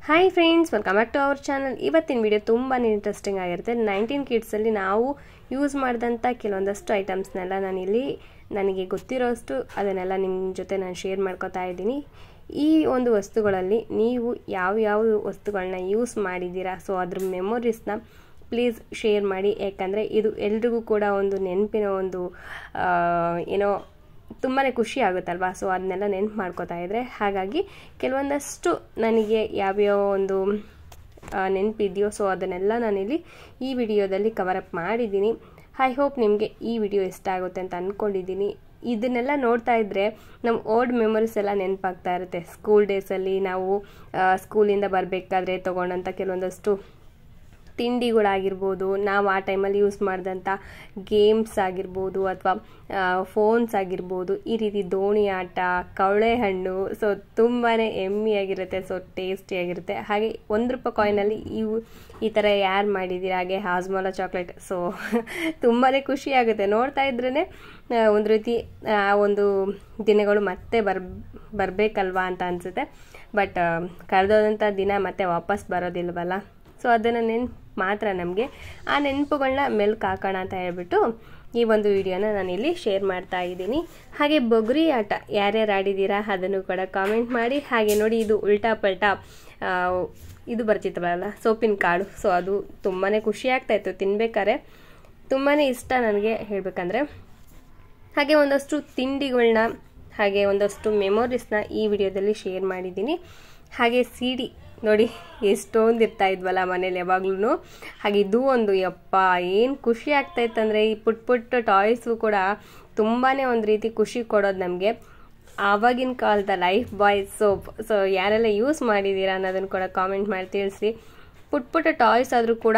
Hi friends, welcome back to our channel. ಇವತ್ತಿನ video ತುಂಬಾ interesting ಆಗಿರುತ್ತೆ. 19 ಕಿಡ್ಸಲ್ಲಿ ನಾವು ಯೂಸ್ ಮಾಡಿದಂಥ ಕೆಲವೊಂದಷ್ಟು ಐಟಮ್ಸ್ನೆಲ್ಲ ನಾನಿಲ್ಲಿ ನನಗೆ ಗೊತ್ತಿರೋಷ್ಟು ಅದನ್ನೆಲ್ಲ ನಿಮ್ಮ ಜೊತೆ ನಾನು ಶೇರ್ ಮಾಡ್ಕೋತಾ ಇದ್ದೀನಿ. ಈ ಒಂದು ವಸ್ತುಗಳಲ್ಲಿ ನೀವು ಯಾವ ವಸ್ತುಗಳನ್ನ ಯೂಸ್ ಮಾಡಿದ್ದೀರಾ, ಸೊ ಅದ್ರ ಮೆಮೊರೀಸ್ನ ಪ್ಲೀಸ್ ಶೇರ್ ಮಾಡಿ. ಯಾಕಂದರೆ ಇದು ಎಲ್ರಿಗೂ ಕೂಡ ಒಂದು ನೆನಪಿನ ಒಂದು ಏನೋ ತುಂಬಾ ಖುಷಿ ಆಗುತ್ತಲ್ವಾ. ಸೊ ಅದನ್ನೆಲ್ಲ ನೆನಪು ಮಾಡ್ಕೋತಾ ಇದ್ದರೆ, ಹಾಗಾಗಿ ಕೆಲವೊಂದಷ್ಟು ನನಗೆ ಯಾವ್ಯಾವ ಒಂದು ನೆನಪಿದೆಯೋ ಸೊ ಅದನ್ನೆಲ್ಲ ನಾನಿಲ್ಲಿ ಈ ವಿಡಿಯೋದಲ್ಲಿ ಕವರಪ್ ಮಾಡಿದ್ದೀನಿ. ಐ ಹೋಪ್ ನಿಮಗೆ ಈ ವಿಡಿಯೋ ಇಷ್ಟ ಆಗುತ್ತೆ ಅಂತ ಅಂದ್ಕೊಂಡಿದ್ದೀನಿ. ಇದನ್ನೆಲ್ಲ ನೋಡ್ತಾ ಇದ್ದರೆ ನಮ್ಮ ಓಲ್ಡ್ ಮೆಮೊರೀಸ್ ಎಲ್ಲ ನೆನಪಾಗ್ತಾ ಇರುತ್ತೆ. ಸ್ಕೂಲ್ ಡೇಸಲ್ಲಿ ನಾವು ಸ್ಕೂಲಿಂದ ಬರಬೇಕಾದ್ರೆ ತೊಗೊಂಡಂಥ ಕೆಲವೊಂದಷ್ಟು ತಿಂಡಿಗಳಾಗಿರ್ಬೋದು, ನಾವು ಆ ಟೈಮಲ್ಲಿ ಯೂಸ್ ಮಾಡಿದಂಥ ಗೇಮ್ಸ್ ಆಗಿರ್ಬೋದು ಅಥವಾ ಫೋನ್ಸ್ ಆಗಿರ್ಬೋದು, ಈ ರೀತಿ ದೋಣಿ ಆಟ, ಕವಳೆ ಹಣ್ಣು, ಸೊ ತುಂಬಾ ಎಮ್ಮಿಯಾಗಿರುತ್ತೆ, ಸೊ ಟೇಸ್ಟಿಯಾಗಿರುತ್ತೆ. ಹಾಗೆ ₹1 ಕಾಯಿನಲ್ಲಿ ಈ ಥರ ಯಾರು ಮಾಡಿದ್ದೀರ, ಹಾಗೆ ಹಾಜ್ಮೋಲಾ ಚಾಕ್ಲೇಟ್, ಸೊ ತುಂಬಾ ಖುಷಿ ಆಗುತ್ತೆ ನೋಡ್ತಾ ಇದ್ರೇ. ಒಂದು ರೀತಿ ಆ ಒಂದು ದಿನಗಳು ಮತ್ತೆ ಬರಬೇಕಲ್ವಾ ಅಂತ ಅನಿಸುತ್ತೆ. ಬಟ್ ಕಳೆದೋದಂಥ ದಿನ ಮತ್ತೆ ವಾಪಸ್ ಬರೋದಿಲ್ವಲ್ಲ. ಸೊ ಅದನ್ನು ನೆನಪು ಮಾತ್ರ ನಮಗೆ. ಆ ನೆನಪುಗಳನ್ನ ಮೆಲ್ಕು ಹಾಕೋಣ ಅಂತ ಹೇಳ್ಬಿಟ್ಟು ಈ ಒಂದು ವಿಡಿಯೋನ ನಾನಿಲ್ಲಿ ಶೇರ್ ಮಾಡ್ತಾ ಇದ್ದೀನಿ. ಹಾಗೆ ಬೊಗುರಿ ಆಟ ಯಾರ್ಯಾರು ಆಡಿದ್ದೀರಾ ಅದನ್ನು ಕೂಡ ಕಾಮೆಂಟ್ ಮಾಡಿ. ಹಾಗೆ ನೋಡಿ, ಇದು ಉಲ್ಟಾ ಪಲ್ಟಾ ಇದು ಬರ್ತಿತ್ತಲ್ಲ ಸೋಪಿನ ಕಾಳು, ಸೊ ಅದು ತುಂಬಾ ಖುಷಿ ಆಗ್ತಾಯಿತ್ತು ತಿನ್ಬೇಕಾದ್ರೆ. ತುಂಬಾ ಇಷ್ಟ ನನಗೆ ಹೇಳಬೇಕಂದ್ರೆ. ಹಾಗೆ ಒಂದಷ್ಟು ತಿಂಡಿಗಳನ್ನ ಹಾಗೆ ಒಂದಷ್ಟು ಮೆಮೊರೀಸ್ನ ಈ ವಿಡಿಯೋದಲ್ಲಿ ಶೇರ್ ಮಾಡಿದ್ದೀನಿ. ಹಾಗೆ CD ನೋಡಿ ಎಷ್ಟೊಂದು ಇರ್ತಾ ಇದ್ವಲ್ಲ ಮನೇಲಿ ಯಾವಾಗ್ಲೂ. ಹಾಗೆ ಇದು ಒಂದು ಯಪ್ಪ ಏನು ಖುಷಿ ಆಗ್ತಾಯಿತ್ತಂದರೆ, ಈ ಪುಟ್ಟ ಟಾಯ್ಸು ಕೂಡ ತುಂಬಾ ಒಂದು ರೀತಿ ಖುಷಿ ಕೊಡೋದು ನಮಗೆ. ಆವಾಗಿನ ಕಾಲದ ಲೈಫ್ ಬಾಯ್ ಸೋಪ್, ಸೊ ಯಾರೆಲ್ಲ ಯೂಸ್ ಮಾಡಿದ್ದೀರಾ ಅನ್ನೋದನ್ನು ಕೂಡ ಕಾಮೆಂಟ್ ಮಾಡಿ ತಿಳಿಸಿ. ಪುಟ್ಟ ಟಾಯ್ಸ್ ಆದರೂ ಕೂಡ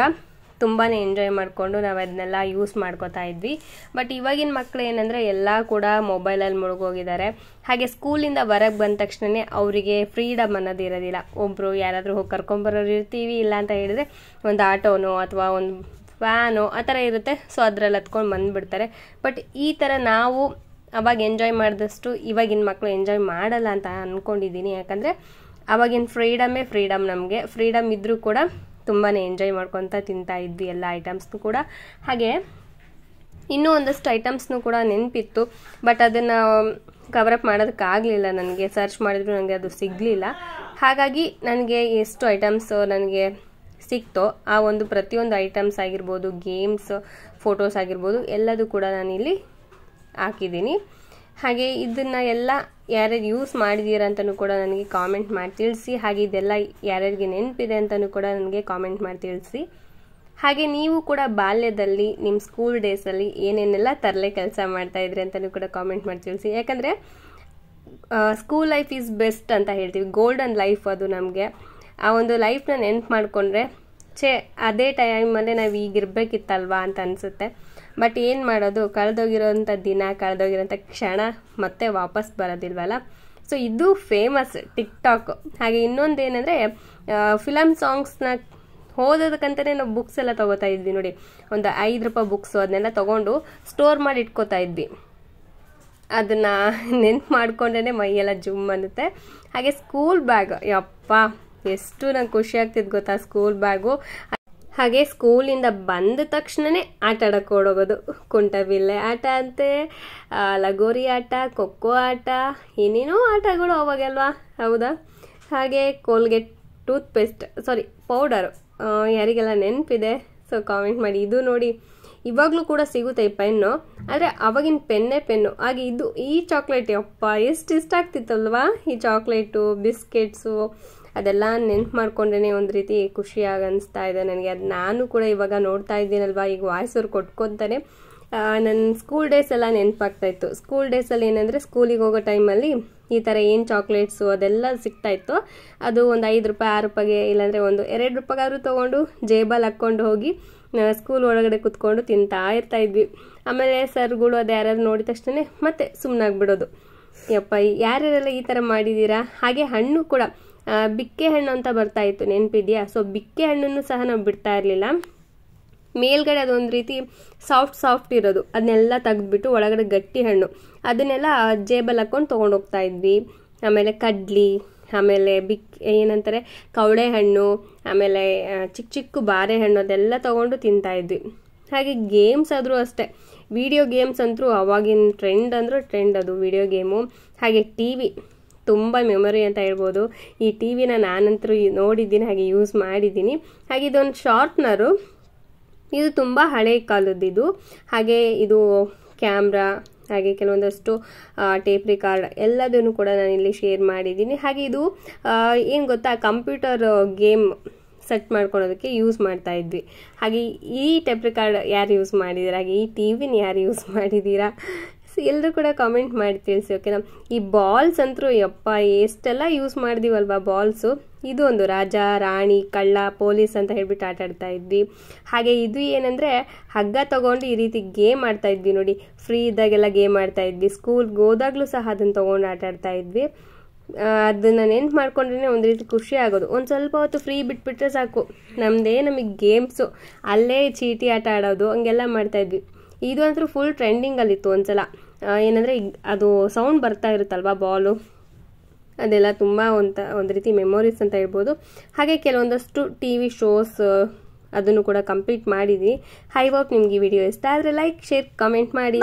ತುಂಬಾ ಎಂಜಾಯ್ ಮಾಡಿಕೊಂಡು ನಾವು ಅದನ್ನೆಲ್ಲ ಯೂಸ್ ಮಾಡ್ಕೋತಾ ಇದ್ವಿ. ಬಟ್ ಇವಾಗಿನ ಮಕ್ಕಳು ಏನಂದರೆ ಎಲ್ಲ ಕೂಡ ಮೊಬೈಲಲ್ಲಿ ಮುಳುಗೋಗಿದ್ದಾರೆ. ಹಾಗೆ ಸ್ಕೂಲಿಂದ ಹೊರಗೆ ಬಂದ ತಕ್ಷಣವೇ ಅವರಿಗೆ ಫ್ರೀಡಮ್ ಅನ್ನೋದು ಇರೋದಿಲ್ಲ. ಒಬ್ಬರು ಯಾರಾದರೂ ಹೋಗಿ ಕರ್ಕೊಂಬರೋರು ಇರ್ತೀವಿ, ಇಲ್ಲ ಅಂತ ಹೇಳಿದ್ರೆ ಒಂದು ಆಟೋನೋ ಅಥವಾ ಒಂದು ವ್ಯಾನೋ ಆ ಥರ ಇರುತ್ತೆ, ಸೊ ಅದರಲ್ಲಿ ಹತ್ಕೊಂಡು ಬಂದುಬಿಡ್ತಾರೆ. ಬಟ್ ಈ ಥರ ನಾವು ಅವಾಗ ಎಂಜಾಯ್ ಮಾಡಿದಷ್ಟು ಇವಾಗಿನ ಮಕ್ಕಳು ಎಂಜಾಯ್ ಮಾಡಲ್ಲ ಅಂತ ಅಂದ್ಕೊಂಡಿದ್ದೀನಿ. ಯಾಕಂದರೆ ಅವಾಗಿನ ಫ್ರೀಡಮ್ ನಮಗೆ. ಫ್ರೀಡಮ್ ಇದ್ದರೂ ಕೂಡ ತುಂಬಾ ಎಂಜಾಯ್ ಮಾಡ್ಕೊತ ತಿಂತಾ ಇದ್ವಿ ಎಲ್ಲ ಐಟಮ್ಸ್ನು ಕೂಡ. ಹಾಗೆ ಇನ್ನೂ ಒಂದಷ್ಟು ಐಟಮ್ಸ್ನು ಕೂಡ ನೆನಪಿತ್ತು, ಬಟ್ ಅದನ್ನು ಕವರಪ್ ಮಾಡೋದಕ್ಕಾಗಲಿಲ್ಲ. ನನಗೆ ಸರ್ಚ್ ಮಾಡಿದ್ರು ನನಗೆ ಅದು ಸಿಗಲಿಲ್ಲ. ಹಾಗಾಗಿ ನನಗೆ ಎಷ್ಟು ಐಟಮ್ಸ್ ನನಗೆ ಸಿಕ್ತೋ ಆ ಒಂದು ಪ್ರತಿಯೊಂದು ಐಟಮ್ಸ್ ಆಗಿರ್ಬೋದು, ಗೇಮ್ಸ್, ಫೋಟೋಸ್ ಆಗಿರ್ಬೋದು, ಎಲ್ಲದೂ ಕೂಡ ನಾನಿಲ್ಲಿ ಹಾಕಿದ್ದೀನಿ. ಹಾಗೆ ಇದನ್ನು ಎಲ್ಲ ಯಾರ್ಯಾರು ಯೂಸ್ ಮಾಡಿದ್ದೀರಾ ಅಂತಲೂ ಕೂಡ ನನಗೆ ಕಾಮೆಂಟ್ ಮಾಡಿ ತಿಳಿಸಿ. ಹಾಗೆ ಇದೆಲ್ಲ ಯಾರ್ಯಾರಿಗೆ ನೆನಪಿದೆ ಅಂತಲೂ ಕೂಡ ನನಗೆ ಕಾಮೆಂಟ್ ಮಾಡಿ ತಿಳಿಸಿ. ಹಾಗೆ ನೀವು ಕೂಡ ಬಾಲ್ಯದಲ್ಲಿ ನಿಮ್ಮ ಸ್ಕೂಲ್ ಡೇಸಲ್ಲಿ ಏನೇನೆಲ್ಲ ತರಲೆ ಕೆಲಸ ಮಾಡ್ತಾಯಿದ್ರಿ ಅಂತಲೂ ಕೂಡ ಕಾಮೆಂಟ್ ಮಾಡಿ ತಿಳಿಸಿ. ಯಾಕಂದರೆ ಸ್ಕೂಲ್ ಲೈಫ್ ಈಸ್ ಬೆಸ್ಟ್ ಅಂತ ಹೇಳ್ತೀವಿ, ಗೋಲ್ಡನ್ ಲೈಫ್ ಅದು ನಮಗೆ. ಆ ಒಂದು ಲೈಫ್ನ ನೆನಪು ಮಾಡಿಕೊಂಡ್ರೆ ಅದೇ ಟೈಮಲ್ಲೇ ನಾವು ಈಗಿರ್ಬೇಕಿತ್ತಲ್ವಾ ಅಂತ ಅನಿಸುತ್ತೆ. ಬಟ್ ಏನು ಮಾಡೋದು, ಕಳೆದೋಗಿರೋಂಥ ದಿನ, ಕಳೆದೋಗಿರೋಂಥ ಕ್ಷಣ ಮತ್ತೆ ವಾಪಸ್ ಬರೋದಿಲ್ವಲ್ಲ. ಸೊ ಇದು ಫೇಮಸ್ ಟಿಕ್ಟಾಕ್. ಹಾಗೆ ಇನ್ನೊಂದು ಏನಂದರೆ, ಫಿಲಮ್ ಸಾಂಗ್ಸ್ನ ಓದೋದಕ್ಕಂತಲೇ ನಾವು ಬುಕ್ಸ್ ಎಲ್ಲ ತೊಗೋತಾ ಇದ್ವಿ ನೋಡಿ. ಒಂದು ₹5 ಬುಕ್ಸು ಅದನ್ನೆಲ್ಲ ತೊಗೊಂಡು ಸ್ಟೋರ್ ಮಾಡಿ ಇಟ್ಕೋತಾ ಇದ್ವಿ. ಅದನ್ನು ನೆನ್ಪು ಮಾಡಿಕೊಂಡ್ರೆ ಮೈಯೆಲ್ಲ ಜುಮ್ ಅನ್ನುತ್ತೆ. ಹಾಗೆ ಸ್ಕೂಲ್ ಬ್ಯಾಗ್, ಯಪ್ಪ ಎಷ್ಟು ನಂಗೆ ಖುಷಿ ಆಗ್ತಿದ್ದು ಗೊತ್ತಾ ಸ್ಕೂಲ್ ಬ್ಯಾಗು. ಹಾಗೆ ಸ್ಕೂಲಿಂದ ಬಂದ ತಕ್ಷಣವೇ ಆಟ ಆಡೋಕ್ಕೆ ಓಡೋಗೋದು. ಕುಂಟಬಿಲ್ಲೆ ಆಟ ಅಂತೆ, ಲಗೋರಿ ಆಟ, ಖೋಖೋ ಆಟ, ಏನೇನೋ ಆಟಗಳು ಅವಾಗಲ್ವಾ, ಹೌದಾ. ಹಾಗೆ ಕೋಲ್ಗೇಟ್ ಪೌಡರು ಯಾರಿಗೆಲ್ಲ ನೆನಪಿದೆ ಸೊ ಕಾಮೆಂಟ್ ಮಾಡಿ. ಇದು ನೋಡಿ ಇವಾಗಲೂ ಕೂಡ ಸಿಗುತ್ತೆ ಈ ಪೆನ್ನು, ಆದರೆ ಅವಾಗಿನ ಪೆನ್ನು. ಹಾಗೆ ಈ ಚಾಕ್ಲೇಟ್ ಯಪ್ಪ ಎಷ್ಟು ಇಷ್ಟ ಆಗ್ತಿತ್ತಲ್ವಾ. ಈ ಚಾಕ್ಲೇಟು, ಬಿಸ್ಕೆಟ್ಸು ಅದೆಲ್ಲ ನೆನ್ಪು ಮಾಡ್ಕೊಂಡ್ರೆ ಒಂದು ರೀತಿ ಖುಷಿಯಾಗಿ ಅನಿಸ್ತಾ ಇದೆ ನನಗೆ. ಅದು ನಾನು ಕೂಡ ಇವಾಗ ನೋಡ್ತಾ ಇದ್ದೀನಲ್ವಾ, ಈಗ ವಾಯ್ಸವ್ರು ಕೊಟ್ಕೊತಾನೆ ನನ್ನ ಸ್ಕೂಲ್ ಡೇಸ್ ಎಲ್ಲ ನೆನಪಾಗ್ತಾಯಿತ್ತು. ಸ್ಕೂಲ್ ಡೇಸಲ್ಲಿ ಏನಂದರೆ, ಸ್ಕೂಲಿಗೆ ಹೋಗೋ ಟೈಮಲ್ಲಿ ಈ ಥರ ಏನು ಚಾಕ್ಲೇಟ್ಸು ಅದೆಲ್ಲ ಸಿಗ್ತಾಯಿತ್ತು. ಅದು ಒಂದು ₹5, ₹6, ಇಲ್ಲಾಂದರೆ ಒಂದು ₹2 ತೊಗೊಂಡು ಜೇಬಲ್ಲಿ ಹಾಕ್ಕೊಂಡು ಹೋಗಿ ಸ್ಕೂಲ್ ಒಳಗಡೆ ಕುತ್ಕೊಂಡು ತಿಂತಾ ಇರ್ತಾಯಿದ್ವಿ. ಆಮೇಲೆ ಸರ್ಗಳು ಅದು ಯಾರ್ಯಾರು ನೋಡಿದ ತಕ್ಷಣ ಮತ್ತೆ ಸುಮ್ಮನಾಗ್ಬಿಡೋದು. ಯಪ್ಪ ಯಾರ್ಯಾರೆಲ್ಲ ಈ ಥರ ಮಾಡಿದ್ದೀರಾ. ಹಾಗೆ ಹಣ್ಣು ಕೂಡ ಬಿಕ್ಕೆ ಹಣ್ಣು ಅಂತ ಬರ್ತಾ ಇತ್ತು, ನೆನಪಿದೆಯಾ. ಸೊ ಬಿಕ್ಕೆ ಹಣ್ಣನ್ನು ಸಹ ನಾವು ಬಿಡ್ತಾ ಇರಲಿಲ್ಲ. ಮೇಲ್ಗಡೆ ಅದೊಂದು ರೀತಿ ಸಾಫ್ಟ್ ಇರೋದು, ಅದನ್ನೆಲ್ಲ ತೆಗೆದ್ಬಿಟ್ಟು ಒಳಗಡೆ ಗಟ್ಟಿ ಹಣ್ಣು, ಅದನ್ನೆಲ್ಲ ಜೇಬಲ್ಲಿ ಹಾಕ್ಕೊಂಡು ತೊಗೊಂಡು ಹೋಗ್ತಾ ಇದ್ವಿ. ಆಮೇಲೆ ಕಡ್ಲಿ, ಆಮೇಲೆ ಏನಂತಾರೆ ಕವಳೆ ಹಣ್ಣು, ಆಮೇಲೆ ಚಿಕ್ಕ ಚಿಕ್ಕ ಬಾರೆಹಣ್ಣು ಅದೆಲ್ಲ ತೊಗೊಂಡು ತಿಂತಾಯಿದ್ವಿ. ಹಾಗೆ ಗೇಮ್ಸ್ ಆದರೂ ಅಷ್ಟೇ, ವಿಡಿಯೋ ಗೇಮ್ಸ್ ಅಂತೂ ಅವಾಗಿನ ಟ್ರೆಂಡ್ ಅಂದ್ರೆ ಟ್ರೆಂಡ್ ಅದು ವಿಡಿಯೋ ಗೇಮು. ಹಾಗೆ ಟಿ ವಿ ತುಂಬ ಮೆಮೊರಿ ಅಂತ ಹೇಳ್ಬೋದು. ಈ ಟಿ ವಿನ ನಾನಂತರೂ ನೋಡಿದ್ದೀನಿ, ಹಾಗೆ ಯೂಸ್ ಮಾಡಿದ್ದೀನಿ. ಹಾಗೆ ಇದೊಂದು ಶಾರ್ಪ್ನರು, ಇದು ತುಂಬ ಹಳೆ ಕಾಲದ್ದಿದು. ಹಾಗೆ ಇದು ಕ್ಯಾಮ್ರಾ, ಹಾಗೆ ಕೆಲವೊಂದಷ್ಟು ಟೇಪ್ ರಿಕಾರ್ಡ್ ಎಲ್ಲದನ್ನು ಕೂಡ ನಾನು ಇಲ್ಲಿ ಶೇರ್ ಮಾಡಿದ್ದೀನಿ. ಹಾಗೆ ಇದು ಏನು ಗೊತ್ತಾ, ಕಂಪ್ಯೂಟರ್ ಗೇಮ್ ಸೆಟ್ ಮಾಡ್ಕೊಳೋದಕ್ಕೆ ಯೂಸ್ ಮಾಡ್ತಾ ಇದ್ವಿ. ಹಾಗೆ ಈ ಟೇಪ್ ರಿಕಾರ್ಡ್ ಯಾರು ಯೂಸ್ ಮಾಡಿದ್ದೀರಾ, ಹಾಗೆ ಈ ಟಿ ವಿನ ಯಾರು ಯೂಸ್ ಮಾಡಿದ್ದೀರಾ, ಎಲ್ಲರೂ ಕೂಡ ಕಾಮೆಂಟ್ ಮಾಡಿ ತಿಳಿಸಿ, ಓಕೆನಾ. ಈ ಬಾಲ್ಸ್ ಅಂತೂ ಯಪ್ಪ ಎಷ್ಟೆಲ್ಲ ಯೂಸ್ ಮಾಡಿದೀವಲ್ವಾ ಬಾಲ್ಸು. ಇದು ಒಂದು ರಾಜ ರಾಣಿ ಕಳ್ಳ ಪೊಲೀಸ್ ಅಂತ ಹೇಳ್ಬಿಟ್ಟು ಆಟ ಆಡ್ತಾ ಇದ್ವಿ. ಹಾಗೆ ಇದು ಏನಂದರೆ ಹಗ್ಗ ತಗೊಂಡು ಈ ರೀತಿ ಗೇಮ್ ಆಡ್ತಾ ಇದ್ವಿ ನೋಡಿ, ಫ್ರೀ ಇದ್ದಾಗೆಲ್ಲ ಗೇಮ್ ಆಡ್ತಾ ಇದ್ವಿ. ಸ್ಕೂಲ್ಗೆ ಹೋದಾಗಲೂ ಸಹ ಅದನ್ನು ತೊಗೊಂಡು ಆಟ ಆಡ್ತಾ ಇದ್ವಿ. ಅದನ್ನು ನೆನ್ಪು ಮಾಡ್ಕೊಂಡ್ರೆ ಒಂದು ರೀತಿ ಖುಷಿ ಆಗೋದು. ಒಂದು ಸ್ವಲ್ಪ ಹೊತ್ತು ಫ್ರೀ ಬಿಟ್ಬಿಟ್ರೆ ಸಾಕು, ನಮಗೆ ಗೇಮ್ಸು ಅಲ್ಲೇ ಚೀಟಿ ಆಟ ಆಡೋದು ಹಂಗೆಲ್ಲ ಮಾಡ್ತಾಯಿದ್ವಿ. ಇದು ಅಂತೂ ಫುಲ್ ಟ್ರೆಂಡಿಂಗಲ್ಲಿತ್ತು ಒಂದ್ಸಲ. ಏನಂದರೆ ಅದು ಸೌಂಡ್ ಬರ್ತಾ ಇರುತ್ತಲ್ವ ಬಾಲು, ಅದೆಲ್ಲ ತುಂಬ ಒಂದು ರೀತಿ ಮೆಮೊರೀಸ್ ಅಂತ ಹೇಳ್ಬೋದು. ಹಾಗೆ ಕೆಲವೊಂದಷ್ಟು ಟಿ ವಿ ಶೋಸ್ ಅದನ್ನು ಕೂಡ ಕಂಪ್ಲೀಟ್ ಮಾಡಿದ್ವಿ. ಐ ಹೋಪ್ ನಿಮ್ಗೆ ಈ ವಿಡಿಯೋ ಇಷ್ಟ ಆದರೆ ಲೈಕ್ ಶೇರ್ ಕಮೆಂಟ್ ಮಾಡಿ.